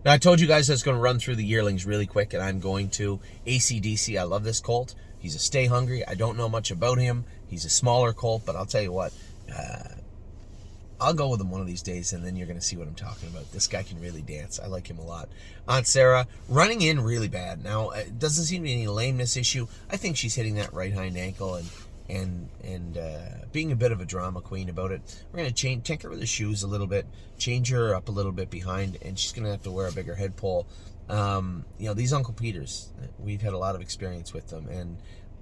Now, I told you guys I was going to run through the yearlings really quick, and I'm going to. AC/DC, I love this colt. He's a stay hungry. I don't know much about him. He's a smaller colt, but I'll tell you what, I'll go with him one of these days, and then you're going to see what I'm talking about. This guy can really dance. I like him a lot. Aunt Sarah, running in really bad. Now, it doesn't seem to be any lameness issue. I think she's hitting that right hind ankle and being a bit of a drama queen about it. We're going to tinker with the shoes a little bit, change her up a little bit behind, and she's going to have to wear a bigger head pole. These Uncle Peters, we've had a lot of experience with them, and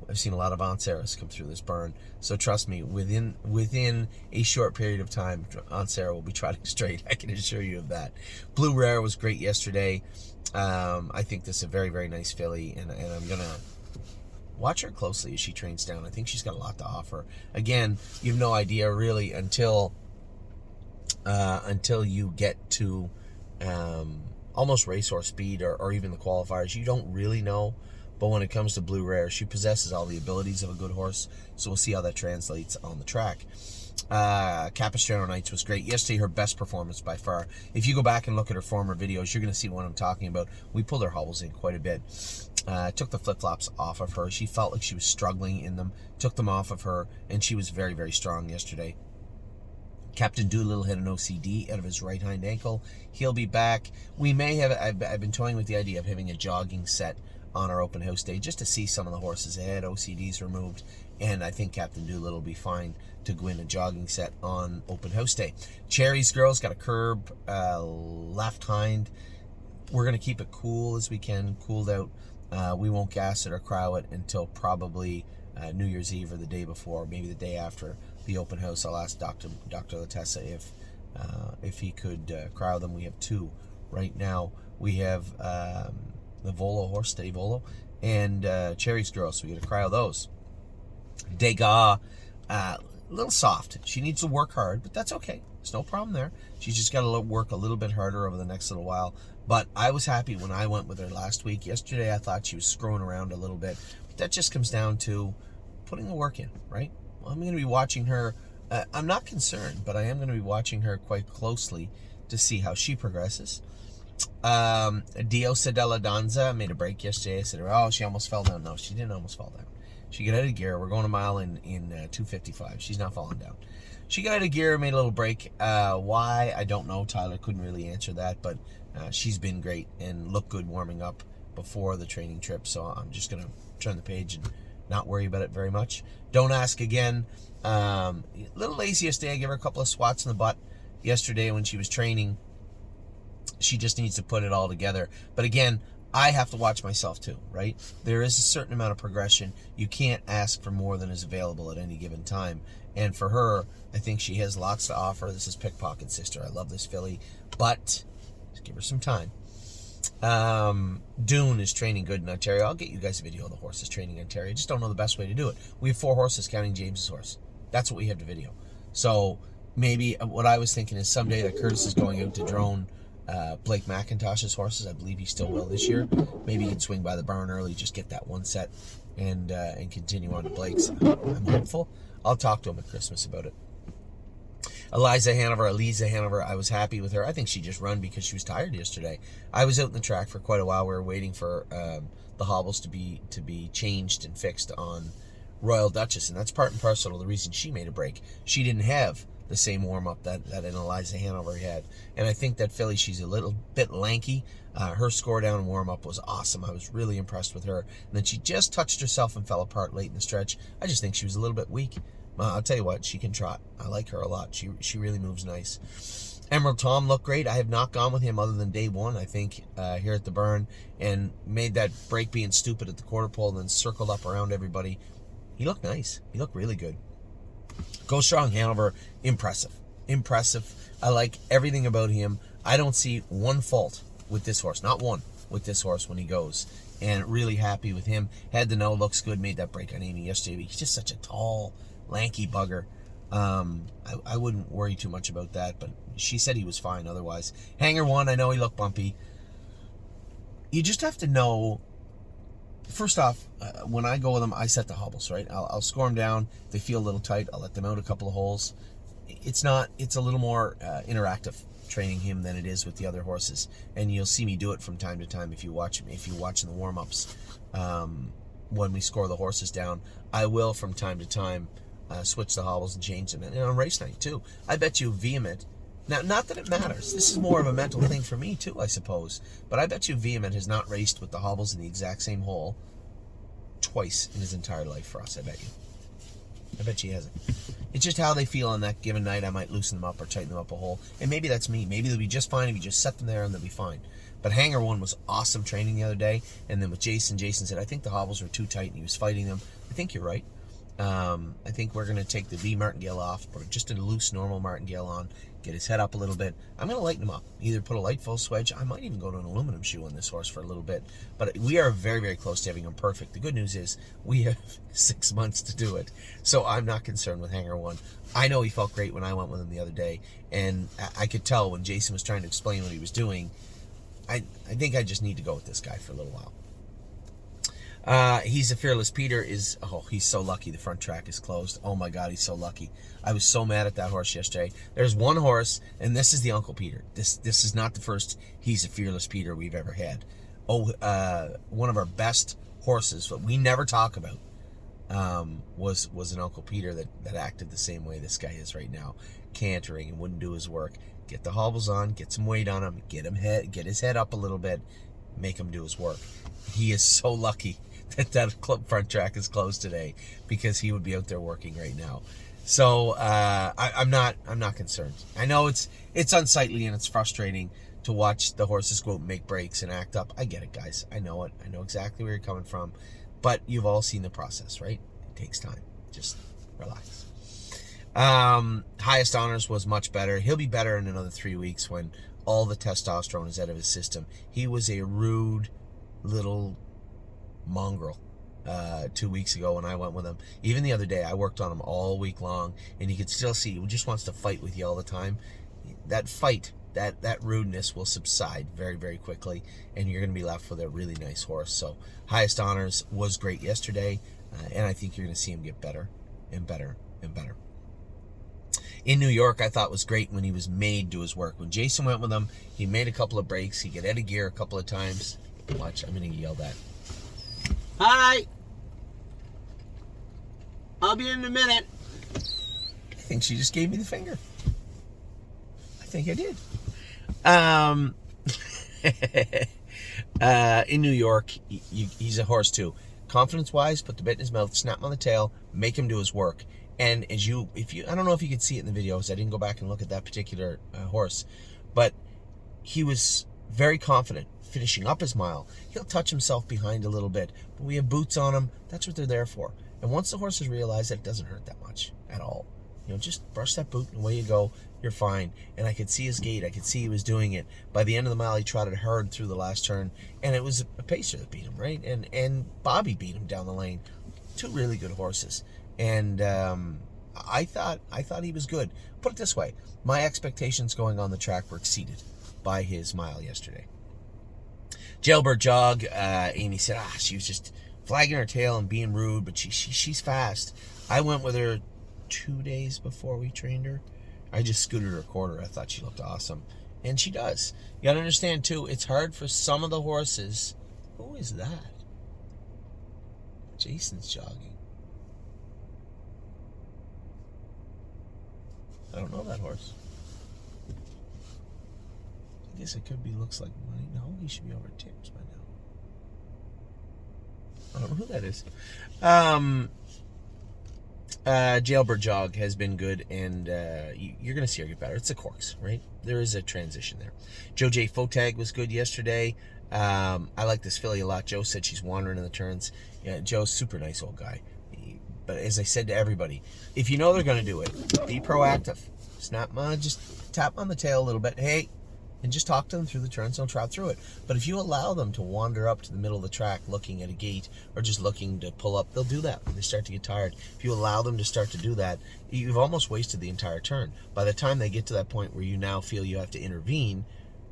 I've seen a lot of Aunt Sarahs come through this barn. So trust me, within a short period of time, Aunt Sarah will be trotting straight. I can assure you of that. Blue Rare was great yesterday. I think this is a very, very nice filly, and I'm going to watch her closely as she trains down. I think she's got a lot to offer. Again, you have no idea really until you get to almost racehorse speed or even the qualifiers. You don't really know. But when it comes to Blue Rare, she possesses all the abilities of a good horse. So we'll see how that translates on the track. Capistrano Nights was great. Yesterday, her best performance by far. If you go back and look at her former videos, you're going to see what I'm talking about. We pulled her hobbles in quite a bit. Took the flip-flops off of her. She felt like she was struggling in them. Took them off of her, and she was very, very strong yesterday. Captain Doolittle had an OCD out of his right hind ankle. He'll be back. We may have, I've been toying with the idea of having a jogging set on our open house day just to see some of the horses ahead, OCDs removed, and I think Captain Doolittle will be fine to go in a jogging set on open house day. Cherry's girls got a curb left hind. We're going to keep it cool as we can, cooled out. We won't gas it or crow it until probably New Year's Eve or the day before, maybe the day after the open house. I'll ask Dr. Latessa if he could crow them. We have two right now. We have the Volo horse, Steady Volo, and Cherry's girl, so we got to cryo those. Degas, a little soft. She needs to work hard, but that's okay. There's no problem there. She's just got to work a little bit harder over the next little while. But I was happy when I went with her last week. Yesterday, I thought she was screwing around a little bit. But that just comes down to putting the work in, right? Well, I'm going to be watching her. I'm not concerned, but I am going to be watching her quite closely to see how she progresses. Diosa della Danza made a break yesterday. I said, oh, she almost fell down. No, she didn't almost fall down. She got out of gear. We're going a mile in 2:55. She's not falling down. She got out of gear, made a little break. Why? I don't know. Tyler couldn't really answer that, but she's been great and looked good warming up before the training trip. So I'm just going to turn the page and not worry about it very much. Don't ask again. A little lazy yesterday. I gave her a couple of swats in the butt yesterday when she was training. She just needs to put it all together. But again, I have to watch myself too, right? There is a certain amount of progression. You can't ask for more than is available at any given time. And for her, I think she has lots to offer. This is Pickpocket Sister. I love this filly, but just give her some time. Dune is training good in Ontario. I'll get you guys a video of the horses training in Ontario. I just don't know the best way to do it. We have 4 horses counting James's horse. That's what we have to video. So maybe what I was thinking is someday that Curtis is going out to drone Blake McIntosh's horses. I believe he still will this year. Maybe he can swing by the barn early, just get that one set and continue on to Blake's. I'm hopeful. I'll talk to him at Christmas about it. Eliza Hanover, I was happy with her. I think she just run because she was tired yesterday. I was out in the track for quite a while. We were waiting for the hobbles to be changed and fixed on Royal Duchess, and that's part and parcel of the reason she made a break. She didn't have the same warm-up that an Eliza Hanover had. And I think that filly, she's a little bit lanky. Her score down and warm-up was awesome. I was really impressed with her. And then she just touched herself and fell apart late in the stretch. I just think she was a little bit weak. I'll tell you what, she can trot. I like her a lot. She really moves nice. Emerald Tom looked great. I have not gone with him other than day one, I think, here at the barn, and made that break being stupid at the quarter pole and then circled up around everybody. He looked nice. He looked really good. Go Strong Hanover, impressive. I like everything about him. I don't see one fault with this horse, not one, with this horse when he goes. And really happy with him. Head to no, looks good, made that break on Amy yesterday. He's just such a tall, lanky bugger. I wouldn't worry too much about that, but she said he was fine otherwise. Hanger 1, I know he looked bumpy. You just have to know. First off, when I go with them, I set the hobbles, right? I'll score them down. If they feel a little tight, I'll let them out a couple of holes. It's a little more interactive training him than it is with the other horses. And you'll see me do it from time to time if you watch me. If you watch in the warm-ups, when we score the horses down, I will from time to time switch the hobbles and change them. And on race night too. I bet you Vehement. Now, not that it matters. This is more of a mental thing for me too, I suppose. But I bet you Vehement has not raced with the hobbles in the exact same hole twice in his entire life for us. I bet you. I bet she hasn't. It's just how they feel on that given night. I might loosen them up or tighten them up a hole. And maybe that's me. Maybe they'll be just fine if you just set them there and they'll be fine. But Hanger 1 was awesome training the other day. And then with Jason said, I think the hobbles were too tight and he was fighting them. I think you're right. I think we're going to take the V martingale off, or just a loose normal martingale on, get his head up a little bit. I'm going to lighten him up. Either put a light full swedge. I might even go to an aluminum shoe on this horse for a little bit. But we are very, very close to having him perfect. The good news is we have 6 months to do it. So I'm not concerned with Hanger 1. I know he felt great when I went with him the other day. And I could tell when Jason was trying to explain what he was doing, I think I just need to go with this guy for a little while. He's a Fearless Peter he's so lucky the front track is closed. Oh my God, he's so lucky. I was so mad at that horse yesterday. There's one horse, and this is the Uncle Peter. This is not the first He's a Fearless Peter we've ever had. One of our best horses, what we never talk about, was an Uncle Peter that acted the same way this guy is right now, cantering and wouldn't do his work. Get the hobbles on, get some weight on him, get his head up a little bit, make him do his work. He is so lucky that club front track is closed today, because he would be out there working right now. So I'm not concerned. I know it's unsightly and it's frustrating to watch the horses go out and make breaks and act up. I get it, guys. I know it. I know exactly where you're coming from. But you've all seen the process, right? It takes time. Just relax. Highest Honors was much better. He'll be better in another 3 weeks when all the testosterone is out of his system. He was a rude little mongrel 2 weeks ago when I went with him. Even the other day, I worked on him all week long, and you could still see he just wants to fight with you all the time. That fight, that rudeness will subside very, very quickly, and you're going to be left with a really nice horse. So Highest Honors was great yesterday, and I think you're going to see him get better and better and better. In New York, I thought was great when he was made do his work. When Jason went with him, he made a couple of breaks. He got out of gear a couple of times. Watch, I'm going to yell that. Hi! I'll be in a minute. I think she just gave me the finger. I think I did. In New York, he's a horse too. Confidence-wise, put the bit in his mouth, snap him on the tail, make him do his work. And I don't know if you could see it in the videos. I didn't go back and look at that particular horse, but he was very confident finishing up his mile. He'll touch himself behind a little bit, but we have boots on him. That's what they're there for. And once the horses realize that, it doesn't hurt that much at all. Just brush that boot and away you go. You're fine. And I could see his gait. I could see he was doing it. By the end of the mile, he trotted hard through the last turn, and it was a pacer that beat him, right? And Bobby beat him down the lane. Two really good horses. And I thought he was good. Put it this way, my expectations going on the track were exceeded by his mile yesterday. Jailbird Jog, Amy said, she was just flagging her tail and being rude, but she's fast. I went with her 2 days before we trained her. I just scooted her quarter. I thought she looked awesome. And she does. You gotta understand too, it's hard for some of the horses. Who is that? Jason's jogging. I don't know that horse. I guess it could be, looks like money. No, he should be over tips by now. I don't know who that is. Jailbird Jog has been good, and you're going to see her get better. It's the corks, right? There is a transition there. Joe J. Fotag was good yesterday. I like this filly a lot. Joe said she's wandering in the turns. Yeah, Joe's super nice old guy. But as I said to everybody, if you know they're going to do it, be proactive. Just tap on the tail a little bit. Hey, and just talk to them through the turns. They'll trot through it. But if you allow them to wander up to the middle of the track looking at a gate or just looking to pull up, they'll do that when they start to get tired. If you allow them to start to do that, you've almost wasted the entire turn. By the time they get to that point where you now feel you have to intervene,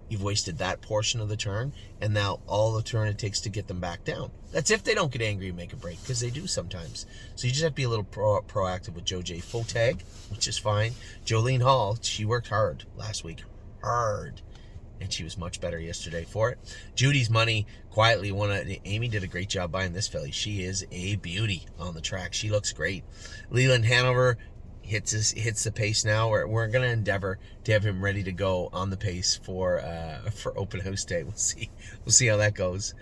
you've wasted that portion of the turn, and now all the turn it takes to get them back down. That's if they don't get angry and make a break, because they do sometimes. So you just have to be a little proactive with Joe J. Fotag, which is fine. Jolene Hall, she worked hard last week. hard. And she was much better yesterday for it. Judy's Money quietly won it. Amy did a great job buying this filly. She is a beauty on the track. She looks great. Leland Hanover hits the pace now. We're going to endeavor to have him ready to go on the pace for open house day. We'll see how that goes.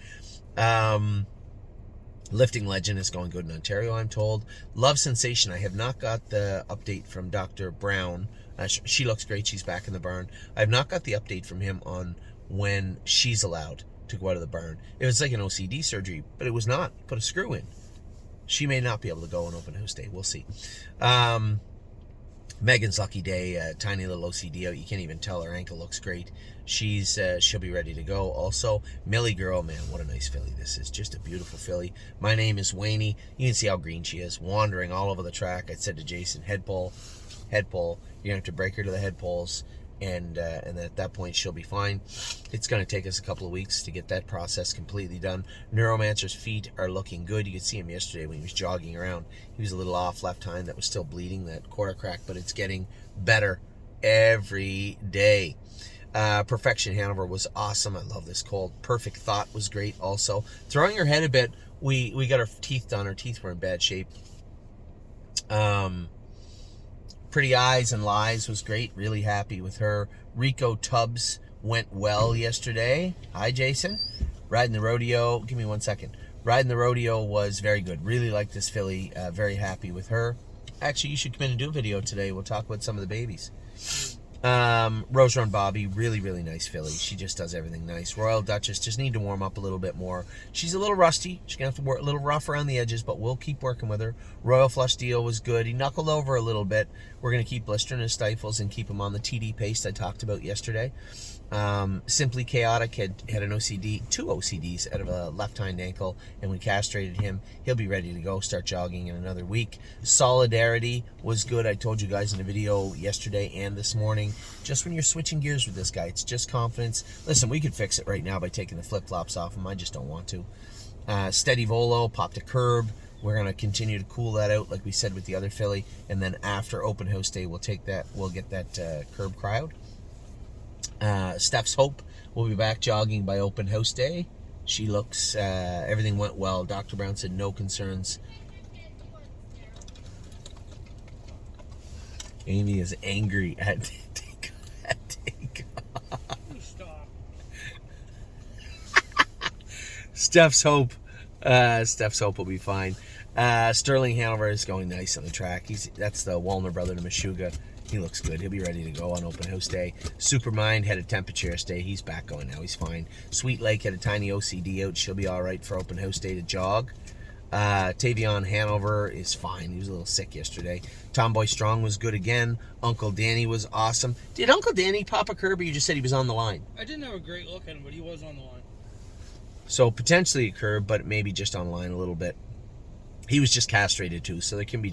Lifting Legend is going good in Ontario, I'm told. Love Sensation, I have not got the update from Dr. Brown. She looks great. She's back in the barn. I have not got the update from him on when she's allowed to go out of the barn. It was like an OCD surgery, but it was not. Put a screw in. She may not be able to go on open house day. We'll see. Megan's Lucky Day, tiny little OCD out. You can't even tell. Her ankle looks great. She'll be ready to go. Also, Millie Girl, man, what a nice filly this is. Just a beautiful filly. My name is Wayne. You can see how green she is, wandering all over the track. I said to Jason, head pole. You're going to have to break her to the head poles, and at that point, she'll be fine. It's going to take us a couple of weeks to get that process completely done. Neuromancer's feet are looking good. You could see him yesterday when he was jogging around. He was a little off left hind. That was still bleeding, that quarter crack, but it's getting better every day. Perfection Hanover was awesome. I love this colt. Perfect Thought was great also. Throwing her head a bit, we got her teeth done. Her teeth were in bad shape. Pretty Eyes and Lies was great. Really happy with her. Rico Tubbs went well yesterday. Hi, Jason. Riding the Rodeo. Give me 1 second. Riding the Rodeo was very good. Really like this filly. Very happy with her. Actually, you should come in and do a video today. We'll talk about some of the babies. Rose Run Bobby, really, really nice filly. She just does everything nice. Royal Duchess, just need to warm up a little bit more. She's a little rusty. She's going to have to work a little rough around the edges, but we'll keep working with her. Royal Flush Deal was good. He knuckled over a little bit. We're going to keep blistering his stifles and keep him on the TD pace I talked about yesterday. Simply Chaotic had an OCD, 2 OCDs out of a left hind ankle, and we castrated him. He'll be ready to go, start jogging in another week. Solidarity was good. I told you guys in a video yesterday and this morning, just when you're switching gears with this guy, it's just confidence. Listen, we could fix it right now by taking the flip-flops off him. I just don't want to. Steady Volo popped a curb. We're going to continue to cool that out like we said with the other filly, and then after open house day, we'll get that curb crowd. Steph's Hope will be back jogging by open house day. She looks, everything went well. Dr. Brown said no concerns. Amy is angry at take Stop. Steph's Hope will be fine. Sterling Hanover is going nice on the track. That's the Wallner brother to Meshuggah. He looks good. He'll be ready to go on open house day. Supermind had a temperature yesterday. He's back going now. He's fine. Sweet Lake had a tiny OCD out. She'll be all right for open house day to jog. Tavion Hanover is fine. He was a little sick yesterday. Tomboy Strong was good again. Uncle Danny was awesome. Did Uncle Danny pop a curb, or you just said he was on the line? I didn't have a great look at him, but he was on the line. So potentially a curb, but maybe just on the line a little bit. He was just castrated too, so there can be